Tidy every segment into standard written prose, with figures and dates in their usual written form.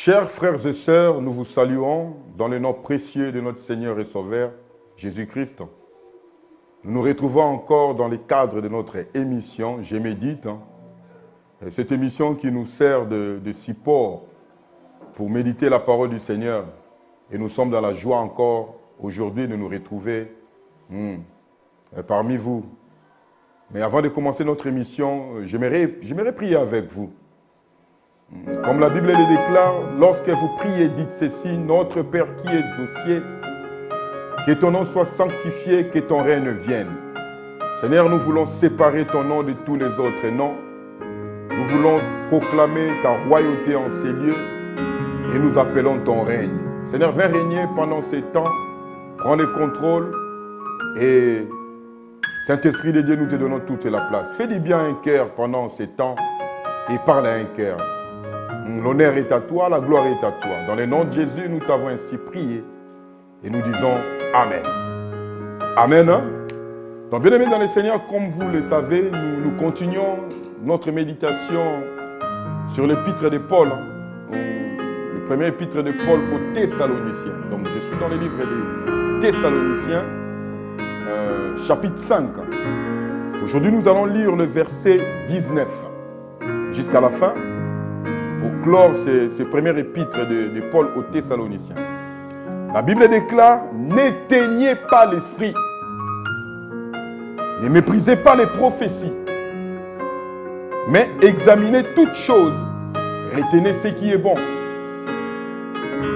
Chers frères et sœurs, nous vous saluons dans le nom précieux de notre Seigneur et Sauveur, Jésus-Christ. Nous nous retrouvons encore dans le cadre de notre émission « Je médite ». Cette émission qui nous sert de support pour méditer la parole du Seigneur. Et nous sommes dans la joie encore aujourd'hui de nous retrouver parmi vous. Mais avant de commencer notre émission, j'aimerais prier avec vous. Comme la Bible le déclare, lorsque vous priez, dites ceci: notre Père qui es aux cieux, que ton nom soit sanctifié, que ton règne vienne. Seigneur, nous voulons séparer ton nom de tous les autres noms. Nous voulons proclamer ta royauté en ces lieux et nous appelons ton règne. Seigneur, viens régner pendant ces temps, prends le contrôle et Saint-Esprit de Dieu, nous te donnons toute la place. Fais du bien à un cœur pendant ces temps et parle à un cœur. L'honneur est à toi, la gloire est à toi. Dans le nom de Jésus, nous t'avons ainsi prié et nous disons Amen. Amen. Donc, bien aimés dans le Seigneur, comme vous le savez, nous continuons notre méditation sur l'épître de Paul, le premier épître de Paul aux Thessaloniciens. Donc, je suis dans le livre des Thessaloniciens, chapitre 5. Aujourd'hui, nous allons lire le verset 19 jusqu'à la fin pour clore ce premier épître de Paul aux Thessaloniciens. La Bible déclare: n'éteignez pas l'esprit, ne méprisez pas les prophéties, mais examinez toutes choses, retenez ce qui est bon.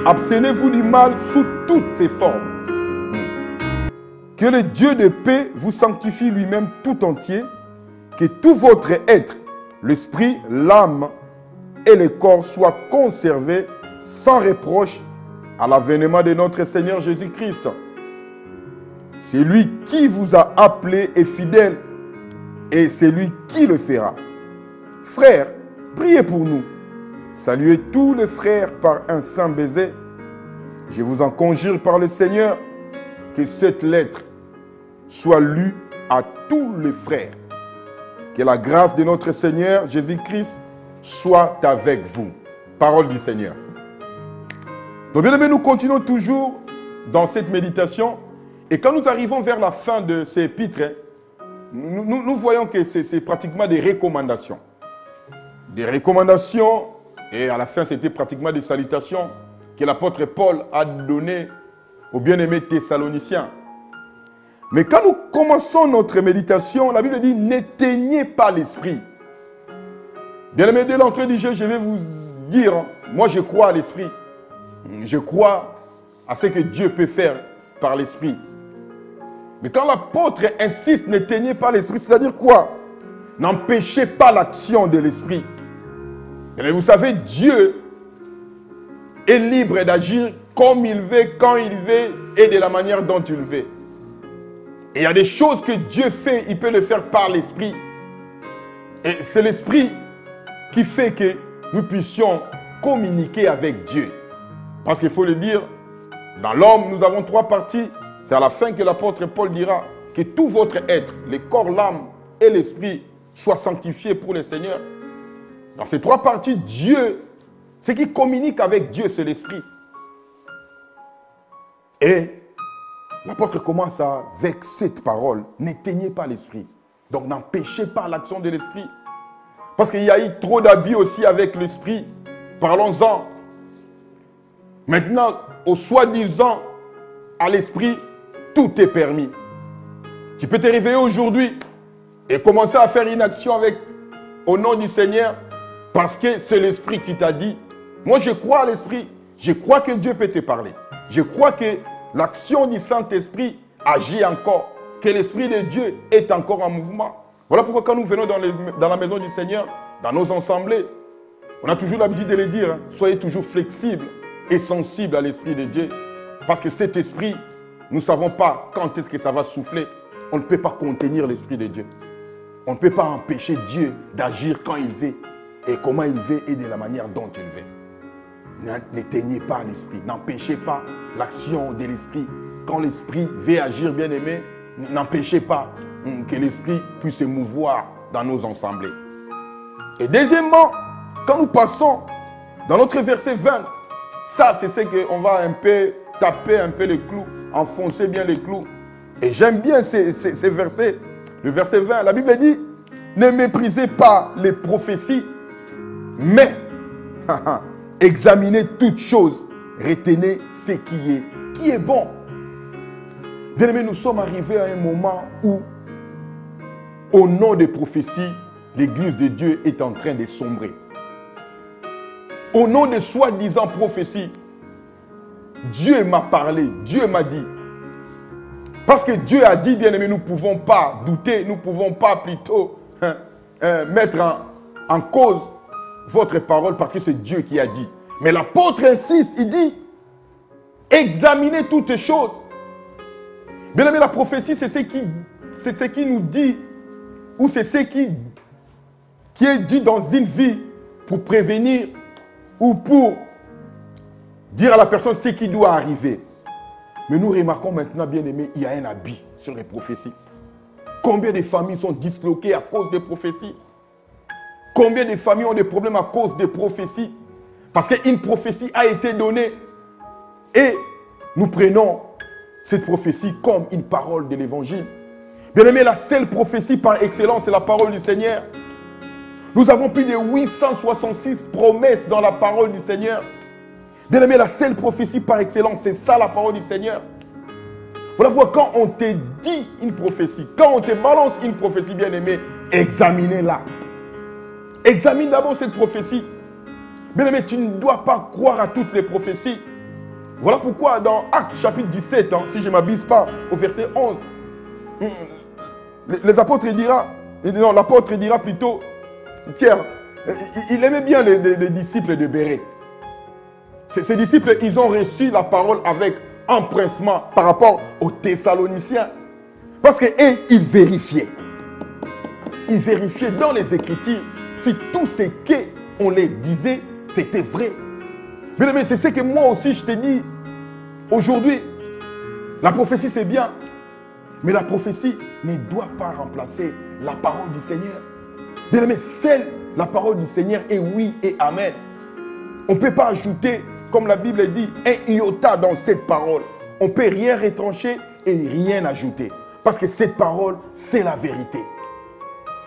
Abstenez-vous du mal sous toutes ses formes. Que le Dieu de paix vous sanctifie lui-même tout entier, que tout votre être, l'esprit, l'âme et le corps soient conservés sans reproche à l'avènement de notre Seigneur Jésus-Christ. C'est lui qui vous a appelé est fidèle et c'est lui qui le fera. Frères, priez pour nous. Saluez tous les frères par un saint baiser. Je vous en conjure par le Seigneur que cette lettre soit lue à tous les frères. Que la grâce de notre Seigneur Jésus-Christ soit avec vous. Parole du Seigneur. Donc bien aimés, nous continuons toujours dans cette méditation. Et quand nous arrivons vers la fin de ces épîtres, nous voyons que c'est pratiquement des recommandations. Des recommandations, et à la fin c'était pratiquement des salutations que l'apôtre Paul a données aux bien-aimés Thessaloniciens. Mais quand nous commençons notre méditation, la Bible dit: n'éteignez pas l'esprit. Bien-aimés, dès l'entrée du jeu, je vais vous dire, moi je crois à l'esprit. Je crois à ce que Dieu peut faire par l'esprit. Mais quand l'apôtre insiste, n'éteignez pas l'esprit, c'est-à-dire quoi? N'empêchez pas l'action de l'esprit. Mais vous savez, Dieu est libre d'agir comme il veut, quand il veut et de la manière dont il veut. Et il y a des choses que Dieu fait, il peut le faire par l'esprit. Et c'est l'esprit qui fait que nous puissions communiquer avec Dieu. Parce qu'il faut le dire, dans l'homme, nous avons trois parties. C'est à la fin que l'apôtre Paul dira que tout votre être, le corps, l'âme et l'esprit, soit sanctifiés pour le Seigneur. Dans ces trois parties, Dieu, ce qui communique avec Dieu, c'est l'esprit. Et l'apôtre commence avec cette parole: n'éteignez pas l'esprit. Donc n'empêchez pas l'action de l'esprit. Parce qu'il y a eu trop d'habits aussi avec l'esprit. Parlons-en. Maintenant, au soi-disant, à l'esprit, tout est permis. Tu peux te réveiller aujourd'hui et commencer à faire une action au nom du Seigneur, parce que c'est l'esprit qui t'a dit. Moi, je crois à l'esprit. Je crois que Dieu peut te parler. Je crois que l'action du Saint-Esprit agit encore, que l'Esprit de Dieu est encore en mouvement. Voilà pourquoi quand nous venons dans la maison du Seigneur, dans nos assemblées, on a toujours l'habitude de le dire, soyez toujours flexibles et sensibles à l'Esprit de Dieu. Parce que cet Esprit, nous ne savons pas quand est-ce que ça va souffler. On ne peut pas contenir l'Esprit de Dieu. On ne peut pas empêcher Dieu d'agir quand il veut et comment il veut et de la manière dont il veut. N'éteignez pas l'Esprit, n'empêchez pas l'action de l'Esprit. Quand l'Esprit veut agir, bien aimé, n'empêchez pas que l'Esprit puisse se mouvoir dans nos assemblées. Et deuxièmement, quand nous passons Dans notre verset 20, ça c'est ce qu'on va un peu taper un peu les clous, enfoncer bien les clous. Et j'aime bien ces versets. Le verset 20, la Bible dit, ne méprisez pas les prophéties, mais examinez toutes choses, retenez ce qui est bon. Bien aimé, nous sommes arrivés à un moment où, au nom des prophéties, l'Église de Dieu est en train de sombrer. Au nom de soi-disant prophéties, Dieu m'a parlé, Dieu m'a dit. Parce que Dieu a dit, bien aimé, nous ne pouvons pas douter, nous ne pouvons pas plutôt mettre en cause votre parole parce que c'est Dieu qui a dit. Mais l'apôtre insiste, il dit, examinez toutes les choses. Bien aimé, la prophétie, c'est ce qui nous dit, ou c'est ce qui est dit dans une vie pour prévenir ou pour dire à la personne ce qui doit arriver. Mais nous remarquons maintenant, bien aimé, il y a un habit sur les prophéties. Combien de familles sont disloquées à cause des prophéties? Combien de familles ont des problèmes à cause des prophéties? Parce qu'une prophétie a été donnée et nous prenons cette prophétie comme une parole de l'évangile. Bien aimé, la seule prophétie par excellence, c'est la parole du Seigneur. Nous avons plus de 866 promesses dans la parole du Seigneur. Bien aimé, la seule prophétie par excellence, c'est ça la parole du Seigneur. Voilà pourquoi quand on te dit une prophétie, quand on te balance une prophétie, bien aimé, examinez-la. Examine d'abord cette prophétie. Bien aimé, tu ne dois pas croire à toutes les prophéties. Voilà pourquoi dans Actes chapitre 17, si je ne m'abuse pas, au verset 11, les apôtres dira, non, l'apôtre dira plutôt, Pierre, il aimait bien les disciples de Bérée. Ces disciples, ils ont reçu la parole avec empressement par rapport aux Thessaloniciens. Parce qu'eux, ils vérifiaient. Ils vérifiaient dans les Écritures si tout ce qu'on les disait, c'était vrai. Mais c'est ce que moi aussi je te dis. Aujourd'hui, la prophétie c'est bien. Mais la prophétie ne doit pas remplacer la parole du Seigneur. Bien aimé, seule la parole du Seigneur est oui et amen. On ne peut pas ajouter, comme la Bible dit, un iota dans cette parole. On ne peut rien retrancher et rien ajouter. Parce que cette parole, c'est la vérité.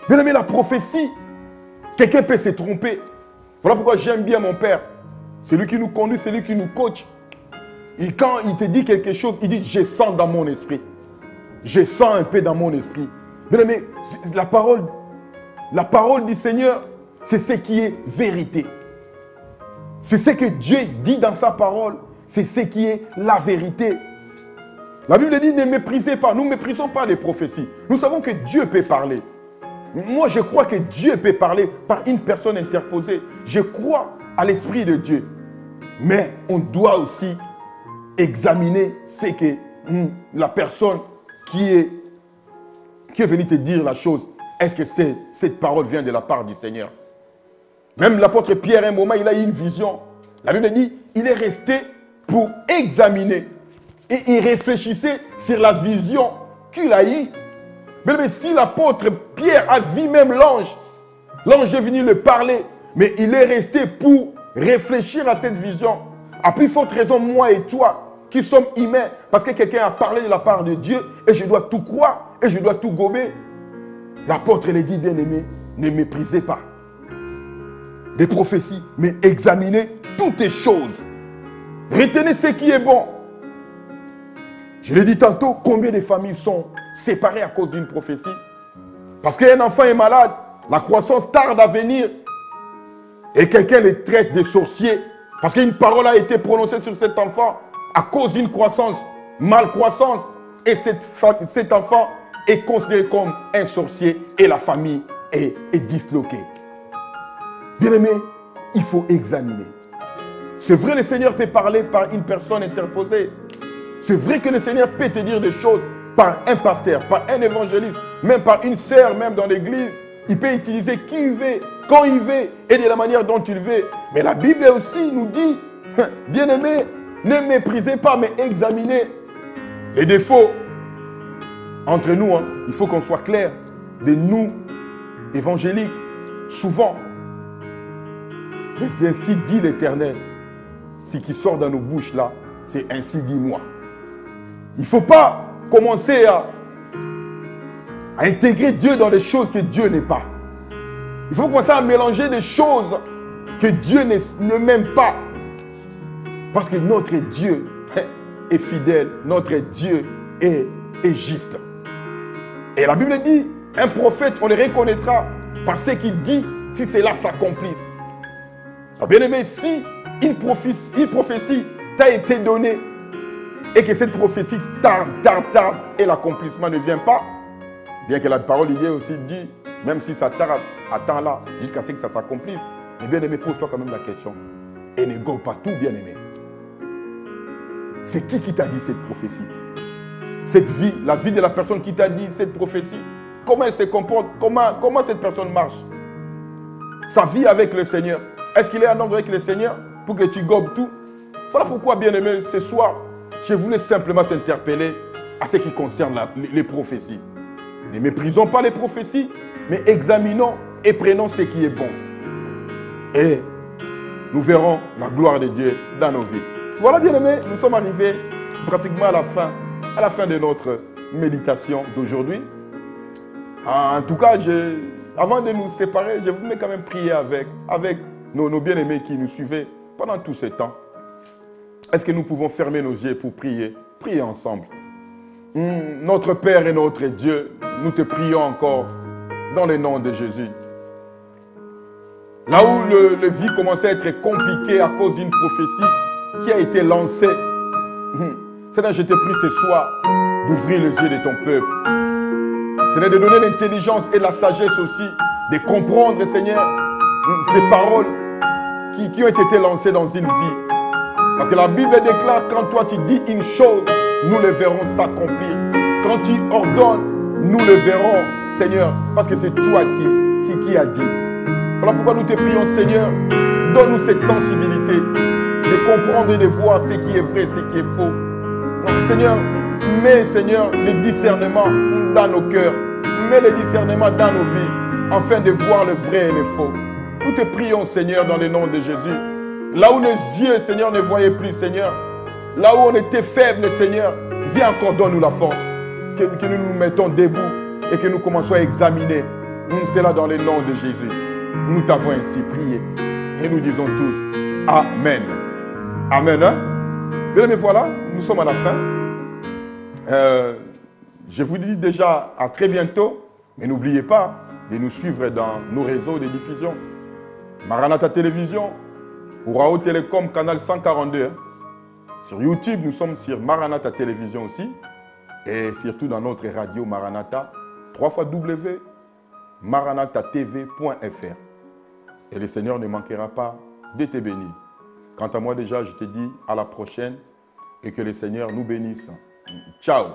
Bien aimé, la prophétie, quelqu'un peut se tromper. Voilà pourquoi j'aime bien mon père. C'est lui qui nous conduit, c'est lui qui nous coach. Et quand il te dit quelque chose, il dit, je sens dans mon esprit. Je sens un peu dans mon esprit. Bien aimé, la parole du Seigneur, c'est ce qui est vérité. C'est ce que Dieu dit dans sa parole. C'est ce qui est la vérité. La Bible dit, ne méprisez pas. Nous ne méprisons pas les prophéties. Nous savons que Dieu peut parler. Moi, je crois que Dieu peut parler par une personne interposée. Je crois à l'Esprit de Dieu. Mais on doit aussi examiner ce que la personne qui est venue te dire la chose, est-ce que cette parole vient de la part du Seigneur? Même l'apôtre Pierre, à un moment, il a eu une vision. La Bible dit, il est resté pour examiner. Et il réfléchissait sur la vision qu'il a eue. Mais si l'apôtre Pierre a vu même l'ange, l'ange est venu le parler, mais il est resté pour réfléchir à cette vision. À plus forte raison, moi et toi, qui sommes humains, parce que quelqu'un a parlé de la part de Dieu, et je dois tout croire, et je dois tout gober. L'apôtre lui dit, bien aimé, ne méprisez pas des prophéties, mais examinez toutes les choses. Retenez ce qui est bon. Je l'ai dit tantôt, combien de familles sont séparées à cause d'une prophétie? Parce qu'un enfant est malade, la croissance tarde à venir, et quelqu'un le traite de sorcier, parce qu'une parole a été prononcée sur cet enfant à cause d'une croissance, malcroissance, et cet enfant est considéré comme un sorcier, et la famille est disloquée. Bien aimé, il faut examiner. C'est vrai, le Seigneur peut parler par une personne interposée. C'est vrai que le Seigneur peut te dire des choses par un pasteur, par un évangéliste, même par une sœur, même dans l'église. Il peut utiliser qui il veut, quand il veut et de la manière dont il veut. Mais la Bible aussi nous dit, bien aimé, ne méprisez pas, mais examinez les défauts. Entre nous, il faut qu'on soit clair. De nous, évangéliques, souvent, Mais ainsi dit l'Éternel. Ce qui sort dans nos bouches là, c'est ainsi dit moi. Il ne faut pas commencer à intégrer Dieu dans des choses que Dieu n'est pas. Il faut commencer à mélanger des choses que Dieu ne m'aime pas. Parce que notre Dieu est fidèle, notre Dieu est juste. Et la Bible dit, un prophète, on le reconnaîtra par ce qu'il dit, si cela s'accomplisse. Bien aimé, si une prophétie t'a été donnée et que cette prophétie tarde et l'accomplissement ne vient pas, bien que la parole de Dieu aussi dit, même si ça tarde, attends là, jusqu'à ce que ça s'accomplisse. Mais bien aimé, pose-toi quand même la question. Et ne gobe pas tout, bien aimé. C'est qui t'a dit cette prophétie? Cette vie, la vie de la personne qui t'a dit cette prophétie. Comment elle se comporte? Comment cette personne marche? Sa vie avec le Seigneur. Est-ce qu'il est en ordre avec le Seigneur pour que tu gobes tout? Voilà pourquoi, bien aimé, ce soir, je voulais simplement t'interpeller à ce qui concerne les prophéties. Ne méprisons pas les prophéties, mais examinons et prenons ce qui est bon. Et nous verrons la gloire de Dieu dans nos vies. Voilà, bien aimé, nous sommes arrivés pratiquement à la fin de notre méditation d'aujourd'hui. En tout cas, avant de nous séparer, je voulais quand même prier avec nos bien-aimés qui nous suivaient pendant tout ce temps. Est-ce que nous pouvons fermer nos yeux pour prier? Prier ensemble. Notre Père et notre Dieu, nous te prions encore dans le nom de Jésus. Là où le vie commençait à être compliqué à cause d'une prophétie qui a été lancée, Seigneur, je te prie ce soir d'ouvrir les yeux de ton peuple. Seigneur, de donner l'intelligence et la sagesse aussi, de comprendre, Seigneur, ces paroles qui ont été lancées dans une vie. Parce que la Bible déclare, quand toi tu dis une chose, nous le verrons s'accomplir. Quand tu ordonnes, nous le verrons, Seigneur, parce que c'est toi qui as dit. Voilà pourquoi nous te prions, Seigneur, donne-nous cette sensibilité de comprendre et de voir ce qui est vrai, ce qui est faux. Donc, Seigneur, mets, Seigneur, le discernement dans nos cœurs, mets le discernement dans nos vies, afin de voir le vrai et le faux. Nous te prions, Seigneur, dans le nom de Jésus. Là où nos yeux, Seigneur, ne voyaient plus, Seigneur, là où on était faible, Seigneur, viens encore, donne-nous la force, que nous nous mettons debout et que nous commençons à examiner. C'est là dans le nom de Jésus. Nous t'avons ainsi prié. Et nous disons tous, Amen. Amen. Hein? Bien, mais voilà, nous sommes à la fin. Je vous dis déjà à très bientôt. Mais n'oubliez pas de nous suivre dans nos réseaux de diffusion. Maranatha Télévision, Ourao Télécom, canal 142. Hein? Sur YouTube, nous sommes sur Maranatha Télévision aussi. Et surtout dans notre radio Maranatha, www.maranathatv.fr. Et le Seigneur ne manquera pas de te bénir. Quant à moi déjà, je te dis à la prochaine et que le Seigneur nous bénisse. Ciao.